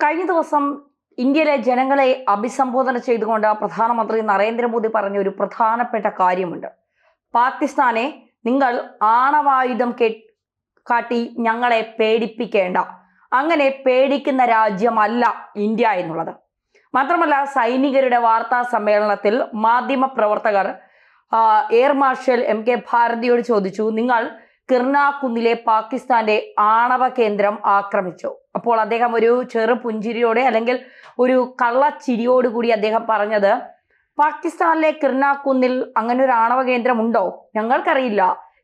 കഴിഞ്ഞ ദിവസം ഇന്ത്യയിലെ ജനങ്ങളെ അഭിസംബോധന ചെയ്തുകൊണ്ട് പ്രധാനമന്ത്രി നരേന്ദ്രമോദി പറഞ്ഞ ഒരു പ്രധാനപ്പെട്ട കാര്യമുണ്ട്. പാകിസ്ഥാനെ നിങ്ങൾ ആണവായുധം കാട്ടി ഞങ്ങളെ പേടിപ്പിക്കേണ്ട, അങ്ങനെ പേടിക്കുന്ന രാജ്യമല്ല ഇന്ത്യ എന്നുള്ളത്. മാത്രമല്ല, സൈനികരുടെ വാർത്താ സമ്മേളനത്തിൽ മാധ്യമ പ്രവർത്തകർ എയർ മാർഷൽ MK ഭാരതിയോട് ചോദിച്ചു, നിങ്ങൾ കിർണാകുന്നിലെ പാകിസ്ഥാന്റെ ആണവ കേന്ദ്രം ആക്രമിച്ചു. അപ്പോൾ അദ്ദേഹം ഒരു ചെറു പുഞ്ചിരിയോടെ അല്ലെങ്കിൽ ഒരു കള്ളച്ചിരിയോടുകൂടി അദ്ദേഹം പറഞ്ഞത്, പാകിസ്ഥാനിലെ കിർണാകുന്നിൽ അങ്ങനെ ഒരു ആണവ കേന്ദ്രം ഉണ്ടോ? ഞങ്ങൾക്കറിയില്ല.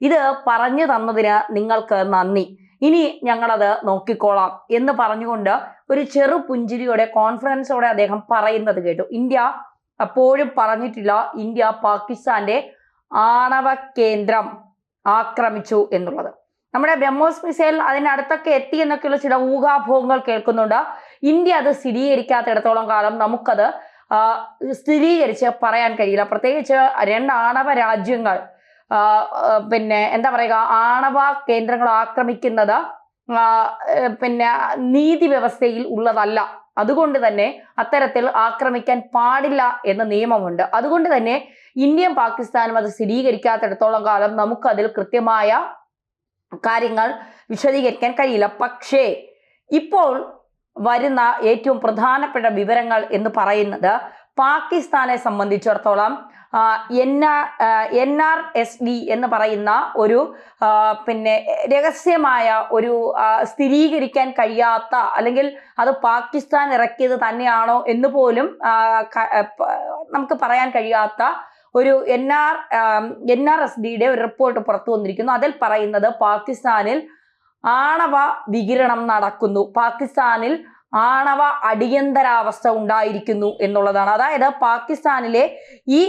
ഇത് പറഞ്ഞു തന്നതിന് നിങ്ങൾക്ക് നന്ദി. ഇനി ഞങ്ങളത് നോക്കിക്കോളാം എന്ന് പറഞ്ഞുകൊണ്ട് ഒരു ചെറു പുഞ്ചിരിയോടെ കോൺഫിഡൻസോടെ അദ്ദേഹം പറയുന്നത് കേട്ടു. ഇന്ത്യ അപ്പോഴും പറഞ്ഞിട്ടില്ല ഇന്ത്യ പാകിസ്ഥാന്റെ ആണവ കേന്ദ്രം ആക്രമിച്ചു എന്നുള്ളത്. നമ്മുടെ ബ്രഹ്മോസ് മിസൈൽ അതിനടുത്തൊക്കെ എത്തി എന്നൊക്കെയുള്ള ചില ഊഹാഭോഗങ്ങൾ കേൾക്കുന്നുണ്ട്. ഇന്ത്യ അത് സ്ഥിരീകരിക്കാത്തിടത്തോളം കാലം നമുക്കത് സ്ഥിരീകരിച്ച് പറയാൻ കഴിയില്ല. പ്രത്യേകിച്ച് രണ്ട് ആണവ രാജ്യങ്ങൾ എന്താ പറയുക, ആണവ കേന്ദ്രങ്ങൾ ആക്രമിക്കുന്നത് നീതി വ്യവസ്ഥയിൽ ഉള്ളതല്ല. അതുകൊണ്ട് തന്നെ അത്തരത്തിൽ ആക്രമിക്കാൻ പാടില്ല എന്ന നിയമമുണ്ട്. അതുകൊണ്ട് തന്നെ ഇന്ത്യയും പാകിസ്ഥാനും അത് സ്ഥിരീകരിക്കാത്തിടത്തോളം കാലം നമുക്കതിൽ കൃത്യമായ കാര്യങ്ങൾ വിശദീകരിക്കാൻ കഴിയില്ല. പക്ഷേ ഇപ്പോൾ വരുന്ന ഏറ്റവും പ്രധാനപ്പെട്ട വിവരങ്ങൾ എന്ന് പറയുന്നത്, പാകിസ്ഥാനെ സംബന്ധിച്ചിടത്തോളം NRSD എന്ന് പറയുന്ന ഒരു രഹസ്യമായ ഒരു സ്ഥിരീകരിക്കാൻ കഴിയാത്ത, അല്ലെങ്കിൽ അത് പാകിസ്ഥാൻ ഇറക്കിയത് തന്നെയാണോ എന്ന് പോലും നമുക്ക് പറയാൻ കഴിയാത്ത ഒരു NRSDയുടെ ഒരു റിപ്പോർട്ട് പുറത്തു വന്നിരിക്കുന്നു. അതിൽ പറയുന്നത് പാകിസ്ഥാനിൽ ആണവ വികിരണം നടക്കുന്നു, പാകിസ്ഥാനിൽ ആണവ അടിയന്തരാവസ്ഥ ഉണ്ടായിരിക്കുന്നു എന്നുള്ളതാണ്. അതായത് പാകിസ്ഥാനിലെ ഈ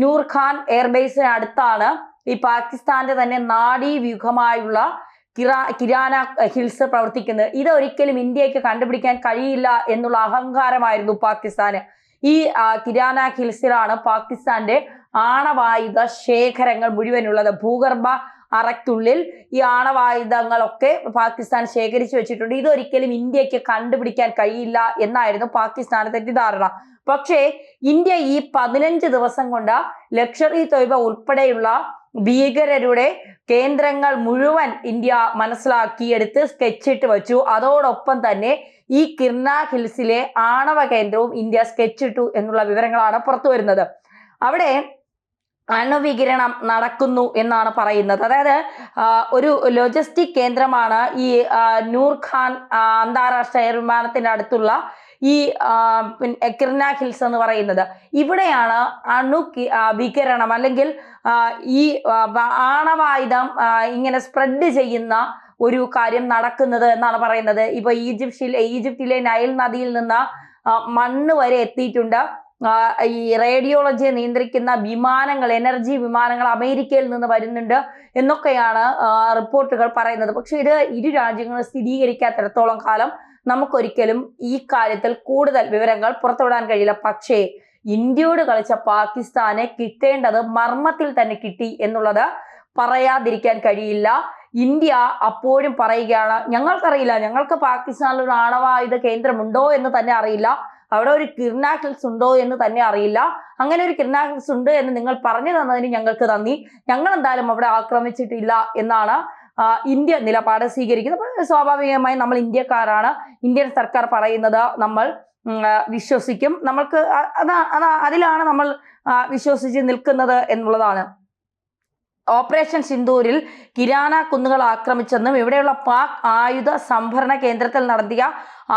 നൂർഖാൻ എയർബേസിന് അടുത്താണ് ഈ പാകിസ്ഥാന്റെ തന്നെ നാഡീവ്യൂഹമായുള്ള കിരാന ഹിൽസ് പ്രവർത്തിക്കുന്നത്. ഇതൊരിക്കലും ഇന്ത്യക്ക് കണ്ടുപിടിക്കാൻ കഴിയില്ല എന്നുള്ള അഹങ്കാരമായിരുന്നു പാകിസ്ഥാന്. ഈ കിരാന ഹിൽസിലാണ് പാകിസ്ഥാന്റെ ആണവായുധ ശേഖരങ്ങൾ മുഴുവനുള്ളത്. ഭൂഗർഭ അറയ്ക്കുള്ളിൽ ഈ ആണവായുധങ്ങളൊക്കെ പാകിസ്ഥാൻ ശേഖരിച്ചു വെച്ചിട്ടുണ്ട്. ഇതൊരിക്കലും ഇന്ത്യക്ക് കണ്ടുപിടിക്കാൻ കഴിയില്ല എന്നായിരുന്നു പാകിസ്ഥാന്റെ തെറ്റിദ്ധാരണ. പക്ഷേ ഇന്ത്യ ഈ 15 ദിവസം കൊണ്ട് ലഷ്കർ-ഇ-തോയ്ബ ഉൾപ്പെടെയുള്ള ഭീകരരുടെ കേന്ദ്രങ്ങൾ മുഴുവൻ ഇന്ത്യ മനസ്സിലാക്കിയെടുത്ത് സ്കെച്ചിട്ട് വെച്ചു. അതോടൊപ്പം തന്നെ ഈ കിർണ ഹിൽസിലെ ആണവ കേന്ദ്രവും ഇന്ത്യ സ്കെച്ചിട്ടു എന്നുള്ള വിവരങ്ങളാണ് പുറത്തു വരുന്നത്. അവിടെ അണുവികിരണം നടക്കുന്നു എന്നാണ് പറയുന്നത്. അതായത് ഒരു ലോജിസ്റ്റിക് കേന്ദ്രമാണ് ഈ നൂർഖാൻ അന്താരാഷ്ട്ര എയർ വിമാനത്തിന്റെ അടുത്തുള്ള ഈ കിർണ ഹിൽസ് എന്ന് പറയുന്നത്. ഇവിടെയാണ് വികിരണം അല്ലെങ്കിൽ ഈ ആണവായുധം ഇങ്ങനെ സ്പ്രെഡ് ചെയ്യുന്ന ഒരു കാര്യം നടക്കുന്നത് എന്നാണ് പറയുന്നത്. ഇപ്പൊ ഈജിപ്തിലെ നൈൽ നദിയിൽ നിന്ന് മണ്ണ് വരെ എത്തിയിട്ടുണ്ട്. ഈ റേഡിയോളജിയെ നിയന്ത്രിക്കുന്ന വിമാനങ്ങൾ, എനർജി വിമാനങ്ങൾ അമേരിക്കയിൽ നിന്ന് വരുന്നുണ്ട് എന്നൊക്കെയാണ് റിപ്പോർട്ടുകൾ പറയുന്നത്. പക്ഷെ ഇത് ഇരു രാജ്യങ്ങളും സ്ഥിരീകരിക്കാത്തിടത്തോളം കാലം നമുക്കൊരിക്കലും ഈ കാര്യത്തിൽ കൂടുതൽ വിവരങ്ങൾ പുറത്തുവിടാൻ കഴിയില്ല. പക്ഷേ ഇന്ത്യയോട് കളിച്ച പാകിസ്ഥാനെ കിട്ടേണ്ടത് മർമ്മത്തിൽ തന്നെ കിട്ടി എന്നുള്ളത് പറയാതിരിക്കാൻ കഴിയില്ല. ഇന്ത്യ അപ്പോഴും പറയുകയാണ്, ഞങ്ങൾക്കറിയില്ല, ഞങ്ങൾക്ക് പാകിസ്ഥാനിൽ ഒരു ആണവായുധ കേന്ദ്രമുണ്ടോ എന്ന് തന്നെ അറിയില്ല, അവിടെ ഒരു കിർണ ഹിൽസ് ഉണ്ടോ എന്ന് തന്നെ അറിയില്ല. അങ്ങനെ ഒരു കിർണ ഹിൽസ് ഉണ്ട് എന്ന് നിങ്ങൾ പറഞ്ഞു തന്നതിന് ഞങ്ങൾക്ക് നന്ദി. ഞങ്ങൾ എന്തായാലും അവിടെ ആക്രമിച്ചിട്ടില്ല എന്നാണ് ഇന്ത്യ നിലപാട് സ്വീകരിക്കുന്നത്. സ്വാഭാവികമായി നമ്മൾ ഇന്ത്യക്കാരാണ്, ഇന്ത്യൻ സർക്കാർ പറയുന്നത് നമ്മൾ വിശ്വസിക്കും. നമ്മൾക്ക് അതിലാണ് നമ്മൾ വിശ്വസിച്ച് നിൽക്കുന്നത് എന്നുള്ളതാണ്. ഓപ്പറേഷൻ സിന്ദൂരിൽ കിരാന കുന്നുകൾ ആക്രമിച്ചെന്നും ഇവിടെയുള്ള പാക് ആയുധ സംഭരണ കേന്ദ്രത്തിൽ നടത്തിയ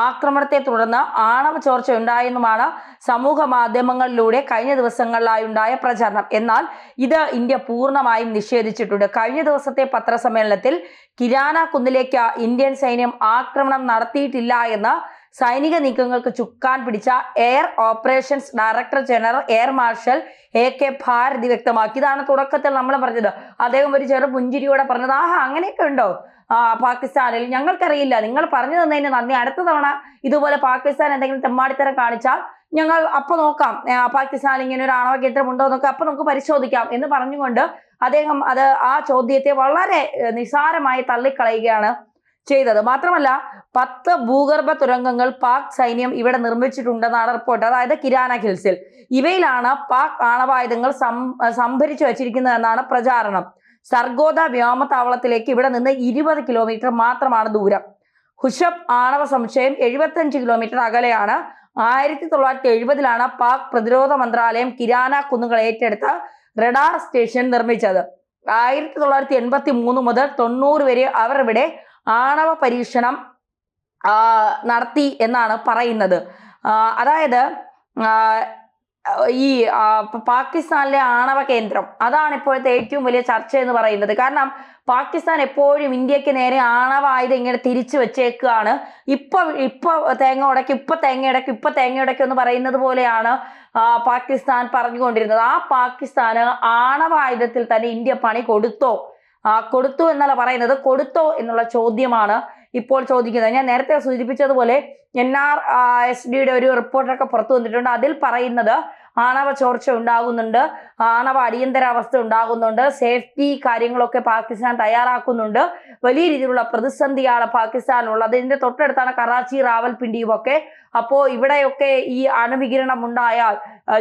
ആക്രമണത്തെ തുടർന്ന് ആണവ ചോർച്ച ഉണ്ടായെന്നുമാണ് സമൂഹ മാധ്യമങ്ങളിലൂടെ കഴിഞ്ഞ ദിവസങ്ങളിലായി ഉണ്ടായ പ്രചാരണം. എന്നാൽ ഇത് ഇന്ത്യ പൂർണ്ണമായും നിഷേധിച്ചിട്ടുണ്ട്. കഴിഞ്ഞ ദിവസത്തെ പത്രസമ്മേളനത്തിൽ കിരാന കുന്നിലേക്ക് ഇന്ത്യൻ സൈന്യം ആക്രമണം നടത്തിയിട്ടില്ല എന്ന് സൈനിക നീക്കങ്ങൾക്ക് ചുക്കാൻ പിടിച്ച air operations director general air marshal AK Bharti വ്യക്തമാക്കി. ഇതാണ് തുടക്കത്തിൽ നമ്മൾ പറഞ്ഞത്. അദ്ദേഹം ഒരു ചെറു പുഞ്ചിരിയോടെ പറഞ്ഞത്, അങ്ങനെയൊക്കെ ഉണ്ടോ പാകിസ്ഥാനിൽ? ഞങ്ങൾക്കറിയില്ല, നിങ്ങൾ പറഞ്ഞു തന്നതിന് നന്ദി. അടുത്ത തവണ ഇതുപോലെ പാകിസ്ഥാൻ എന്തെങ്കിലും തെമ്മാടിത്തരം കാണിച്ചാൽ ഞങ്ങൾ അപ്പൊ നോക്കാം, പാകിസ്ഥാൻ ഇങ്ങനെ ഒരു ആണവ കേന്ദ്രം ഉണ്ടോ എന്നൊക്കെ അപ്പൊ നമുക്ക് പരിശോധിക്കാം എന്ന് പറഞ്ഞുകൊണ്ട് അദ്ദേഹം ആ ചോദ്യത്തെ വളരെ നിസ്സാരമായി തള്ളിക്കളയുകയാണ് ചെയ്തത്. മാത്രമല്ല 10 ഭൂഗർഭ തുരങ്കങ്ങൾ പാക് സൈന്യം ഇവിടെ നിർമ്മിച്ചിട്ടുണ്ടെന്നാണ് റിപ്പോർട്ട്. അതായത് കിരാന ഹിൽസിൽ. ഇവയിലാണ് പാക് ആണവായുധങ്ങൾ സംഭരിച്ചു വച്ചിരിക്കുന്നതെന്നാണ് പ്രചാരണം. സർഗോദ വ്യോമതാവളത്തിലേക്ക് ഇവിടെ നിന്ന് 20 കിലോമീറ്റർ മാത്രമാണ് ദൂരം. ഹുഷബ് ആണവ സമുച്ചയം 75 കിലോമീറ്റർ അകലെയാണ്. 1970-ലാണ് പാക് പ്രതിരോധ മന്ത്രാലയം കിരാന കുന്നുകൾ ഏറ്റെടുത്ത റഡാർ സ്റ്റേഷൻ നിർമ്മിച്ചത്. 1983 മുതൽ 90 വരെ അവർ ഇവിടെ ആണവ പരീക്ഷണം നടത്തി എന്നാണ് പറയുന്നത്. അതായത് ഈ പാകിസ്ഥാനിലെ ആണവ കേന്ദ്രം അതാണ് ഇപ്പോഴത്തെ ഏറ്റവും വലിയ ചർച്ച എന്ന് പറയുന്നത്. കാരണം പാകിസ്ഥാൻ എപ്പോഴും ഇന്ത്യക്ക് നേരെ ആണവ ആയുധം ഇങ്ങനെ തിരിച്ചു വെച്ചേക്കുകയാണ്. ഇപ്പൊ തേങ്ങ ഉടയ്ക്കും എന്ന് പറയുന്നത് പോലെയാണ് പാകിസ്ഥാൻ പറഞ്ഞുകൊണ്ടിരുന്നത്. ആ പാകിസ്ഥാന് ആണവ ആയുധത്തിൽ തന്നെ ഇന്ത്യ പണി കൊടുത്തു എന്നല്ല പറയുന്നത്, കൊടുത്തോ എന്നുള്ള ചോദ്യമാണ് ഇപ്പോൾ ചോദിക്കുന്നത്. ഞാൻ നേരത്തെ സൂചിപ്പിച്ചതുപോലെ NRSDയുടെ ഒരു റിപ്പോർട്ടൊക്കെ പുറത്തു വന്നിട്ടുണ്ട്. അതിൽ പറയുന്നത് ആണവ ചോർച്ച ഉണ്ടാകുന്നുണ്ട്, ആണവ അടിയന്തരാവസ്ഥ ഉണ്ടാകുന്നുണ്ട്, സേഫ്റ്റി കാര്യങ്ങളൊക്കെ പാകിസ്ഥാൻ തയ്യാറാക്കുന്നുണ്ട്. വലിയ രീതിയിലുള്ള പ്രതിസന്ധിയാണ് പാകിസ്ഥാനുള്ളത്. ഇതിന്റെ തൊട്ടടുത്താണ് കറാച്ചി, റാവൽപിണ്ടിയും ഒക്കെ. അപ്പോൾ ഇവിടെയൊക്കെ ഈ അണുവികിരണം ഉണ്ടായാൽ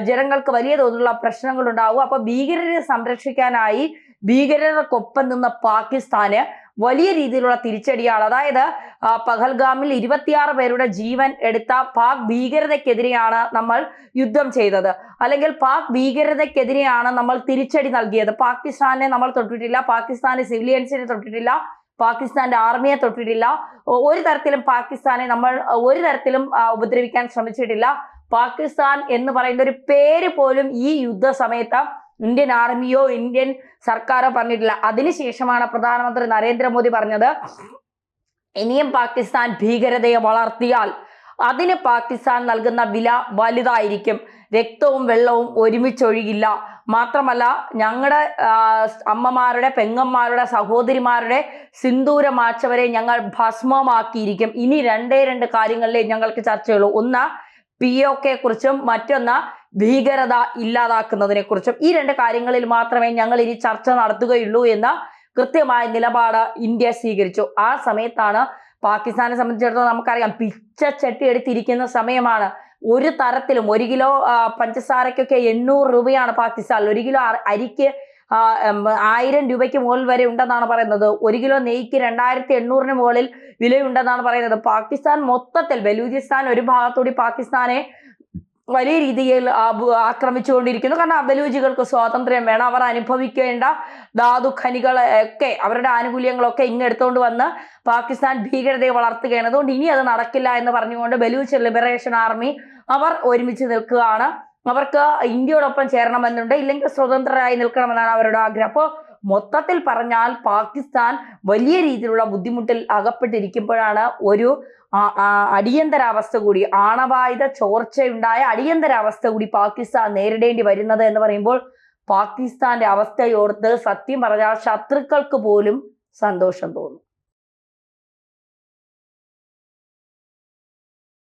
ജനങ്ങൾക്ക് വലിയ തോതിലുള്ള പ്രശ്നങ്ങൾ ഉണ്ടാകും. അപ്പൊ ഭീകരരെ സംരക്ഷിക്കാനായി ഭീകരർക്കൊപ്പം നിന്ന പാകിസ്ഥാന് വലിയ രീതിയിലുള്ള തിരിച്ചടിയാണ്. അതായത് പഹൽഗാമിൽ 26 പേരുടെ ജീവൻ എടുത്ത പാക് ഭീകരതയ്ക്കെതിരെയാണ് നമ്മൾ യുദ്ധം ചെയ്തത്, അല്ലെങ്കിൽ പാക് ഭീകരതയ്ക്കെതിരെയാണ് നമ്മൾ തിരിച്ചടി നൽകിയത്. പാകിസ്ഥാനെ നമ്മൾ തൊട്ടിട്ടില്ല, പാകിസ്ഥാന്റെ സിവിലിയൻസിനെ തൊട്ടിട്ടില്ല, പാകിസ്ഥാന്റെ ആർമിയെ തൊട്ടിട്ടില്ല. ഒരു തരത്തിലും പാകിസ്ഥാനെ നമ്മൾ ഒരു തരത്തിലും ഉപദ്രവിക്കാൻ ശ്രമിച്ചിട്ടില്ല. പാകിസ്ഥാൻ എന്ന് പറയുന്ന ഒരു പേര് പോലും ഈ യുദ്ധ സമയത്ത് ഇന്ത്യൻ ആർമിയോ ഇന്ത്യൻ സർക്കാരോ പറഞ്ഞിട്ടില്ല. അതിനുശേഷമാണ് പ്രധാനമന്ത്രി നരേന്ദ്രമോദി പറഞ്ഞത്, ഇനിയും പാകിസ്ഥാൻ ഭീകരതയെ വളർത്തിയാൽ അതിന് പാകിസ്ഥാൻ നൽകുന്ന വില വലുതായിരിക്കും, രക്തവും വെള്ളവും ഒരുമിച്ചൊഴുകില്ല. മാത്രമല്ല ഞങ്ങളുടെ അമ്മമാരുടെ, പെങ്ങന്മാരുടെ, സഹോദരിമാരുടെ സിന്ദൂരം മാച്ചവരെ ഞങ്ങൾ ഭസ്മമാക്കിയിരിക്കും. ഇനി രണ്ട് കാര്യങ്ങളിലേ ഞങ്ങൾക്ക് ചർച്ചയുള്ളൂ. ഒന്ന് POK കുറിച്ചും മറ്റൊന്ന് ഭീകരത ഇല്ലാതാക്കുന്നതിനെ കുറിച്ചും. ഈ 2 കാര്യങ്ങളിൽ മാത്രമേ ഞങ്ങൾ ഇനി ചർച്ച നടത്തുകയുള്ളൂ എന്ന കൃത്യമായ നിലപാട് ഇന്ത്യ സ്വീകരിച്ചു. ആ സമയത്താണ് പാകിസ്ഥാനെ സംബന്ധിച്ചിടത്തോളം നമുക്കറിയാം, പിച്ചച്ചട്ടി എടുത്തിരിക്കുന്ന സമയമാണ്. ഒരു തരത്തിലും 1 കിലോ പഞ്ചസാരക്കൊക്കെ 800 രൂപയാണ് പാകിസ്ഥാനിൽ. 1 കിലോ അരിക്ക് 1000 രൂപയ്ക്ക് മുകളിൽ വരെ ഉണ്ടെന്നാണ് പറയുന്നത്. 1 കിലോ നെയ്ക്ക് 2800-ന് മുകളിൽ വിലയുണ്ടെന്നാണ് പറയുന്നത്. പാകിസ്ഥാൻ മൊത്തത്തിൽ ബലൂചിസ്ഥാൻ ഒരു ഭാഗത്തൂടി പാകിസ്ഥാനെ വലിയ രീതിയിൽ ആക്രമിച്ചുകൊണ്ടിരിക്കുന്നു. കാരണം ബലൂജികൾക്ക് സ്വാതന്ത്ര്യം വേണം, അവർ അനുഭവിക്കേണ്ട ധാതു ഖനികളൊക്കെ അവരുടെ ആനുകൂല്യങ്ങളൊക്കെ ഇങ്ങെടുത്തുകൊണ്ട് വന്ന് പാകിസ്ഥാൻ ഭീകരതയെ വളർത്തുകയാണ്. അതുകൊണ്ട് ഇനി അത് നടക്കില്ല എന്ന് പറഞ്ഞുകൊണ്ട് ബലൂച്ച് ലിബറേഷൻ ആർമി അവർ ഒരുമിച്ച് നിൽക്കുകയാണ്. അവർക്ക് ഇന്ത്യയോടൊപ്പം ചേരണമെന്നുണ്ട്, ഇല്ലെങ്കിൽ സ്വതന്ത്രരായി നിൽക്കണമെന്നാണ് അവരുടെ ആഗ്രഹം. അപ്പോൾ മൊത്തത്തിൽ പറഞ്ഞാൽ പാകിസ്ഥാൻ വലിയ രീതിയിലുള്ള ബുദ്ധിമുട്ടിൽ അകപ്പെട്ടിരിക്കുമ്പോഴാണ് ഒരു അടിയന്തരാവസ്ഥ കൂടി, ആണവായുധ ചോർച്ചയുണ്ടായ അടിയന്തരാവസ്ഥ കൂടി പാകിസ്ഥാൻ നേരിടേണ്ടി വരുന്നത് എന്ന് പറയുമ്പോൾ പാകിസ്ഥാന്റെ അവസ്ഥയോർത്ത് സത്യം പറഞ്ഞാൽ ശത്രുക്കൾക്ക് പോലും സന്തോഷം തോന്നും.